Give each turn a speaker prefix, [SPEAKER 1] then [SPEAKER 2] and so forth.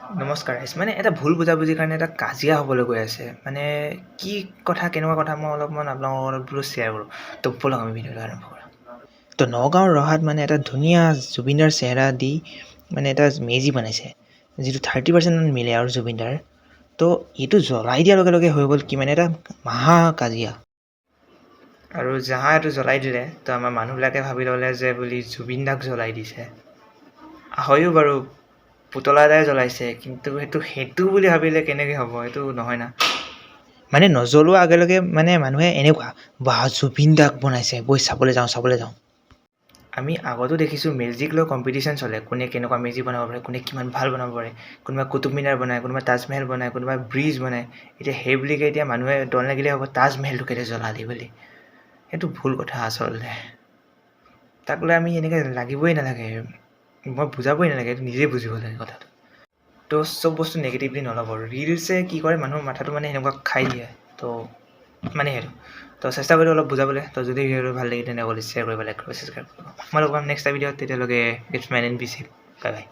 [SPEAKER 1] নমস্কাৰ গাইজ, মানে এটা ভুল বুজাবুজিৰ কাৰণে এটা কাজিয়া হ'বলৈ গৈ আছে। মানে কি কথা, কেনেকুৱা কথা মই অলপমান আপোনালোকৰ লগত বোলো শ্বেয়াৰ কৰোঁ। তো ব'লক আমি ভিডিঅ'টো আৰম্ভ কৰোঁ। তো নগাঁৱৰ ৰহাত মানে এটা ধুনীয়া জুবিনদাৰ চেহেৰা দি মানে এটা মেজি বনাইছে, যিটো 30% মিলে আৰু জুবিনদাৰ। তো এইটো জ্বলাই দিয়াৰ লগে লগে হৈ গ'ল কি মানে এটা মহা কাজিয়া। আৰু যাহা এইটো জ্বলাই দিলে, তো আমাৰ মানুহবিলাকে ভাবি ল'লে যে বুলি জুবিনদাক জ্বলাই দিছে। হয়ো বাৰু, পুতলা এটাই জ্বলাইছে, কিন্তু সেইটো বুলি ভাবিলে কেনেকৈ হ'ব? সেইটো নহয় না। মানে নজ্বলোৱা আগে লগে মানে মানুহে এনেকুৱা বাহ জুবিন দাক বনাইছে, বৈ চাবলৈ যাওঁ। আমি আগতো দেখিছোঁ মেজিক লৈ কম্পিটিশ্যন চলে, কোনে কেনেকুৱা মেজি বনাব পাৰে, কোনে কিমান ভাল বনাব পাৰে। কোনোবা কুটুব মিনাৰ বনায়, কোনোবা তাজমহল বনায়, কোনোবা ব্ৰিজ বনায়। এতিয়া সেই বুলিকে এতিয়া মানুহে দল লাগিলে হ'ব তাজমহলটো কেলৈ জ্বলালি বুলি। সেইটো ভুল কথা আচলতে। তাক লৈ আমি এনেকৈ লাগিবই নালাগে, মই বুজাবই নালাগে, এইটো নিজেই বুজিব লাগে কথাটো। তো চব বস্তু নেগেটিভলি নল'ব। ৰিলছে কি কৰে, মানুহৰ মাথাটো মানে সেনেকুৱা খাই দিয়ে। তো মানে সেইটো তো চেষ্টা কৰিলোঁ অলপ বুজাবলৈ। তো যদি ভিডিঅ'টো ভাল লাগে তেনে অকল শ্বেয়াৰ কৰিব, লাইক কৰিব, ছাবস্ক্ৰাইব কৰিব। মই লগ পাম নেক্সট ভিডিঅ'ত। তেতিয়ালৈকে it's my name বিচিল। Bye bye.